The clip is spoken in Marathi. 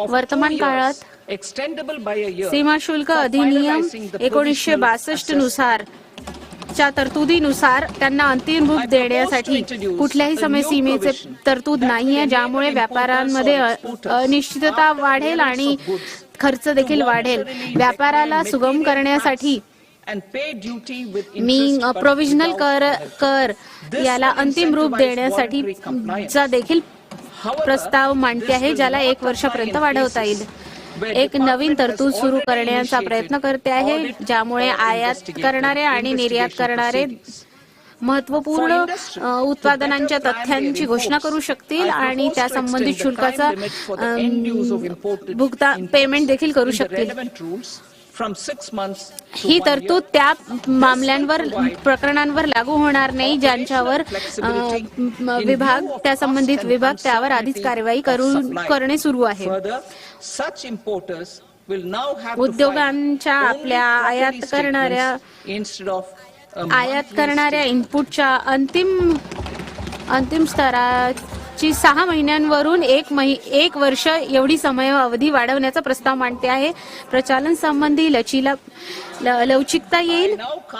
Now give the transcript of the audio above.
वर्तमान काळात सीमाशुल्क अधिनियम 1962 नुसार च्या तरतुदीनुसार त्यांना अंतिम रूप देण्यासाठी कुठल्याही समयसीमेचे तरतूद नाहीये, ज्यामुळे व्यापाऱ्यांमध्ये अनिश्चितता वाढेल आणि खर्च देखील वाढेल. व्यापाराला सुगम करण्यासाठी मी प्रोव्हिजनल कर याला अंतिम रूप देण्यासाठी चा देखील प्रस्ताव मांडते आहे, ज्याला 1 वर्षापर्यंत वाढवता येईल. एक नवीन तरतूद सुरू करण्याचा प्रयत्न करते आहे, ज्यामुळे आयात करणारे आणि निर्यात करणारे महत्त्वपूर्ण उत्पादनांच्या तथ्यांची घोषणा करू शकतील आणि त्या संबंधित शुल्काचा पेमेंट देखील करू शकतील. ही तरतूद त्या मामल्यांवर प्रकरणांवर लागू होणार नाही ज्यांच्यावर त्या संबंधित विभाग त्यावर आधीच कारवाई करणे सुरू आहे. उद्योगांच्या आपल्या आयात करणाऱ्या इनपुटच्या अंतिम स्तराची 6 महिन्यांवरून 1 वर्ष एवढी समयावधी वाढवण्याचा प्रस्ताव मांडते आहे. प्रचलन संबंधी लवचिकता येईल.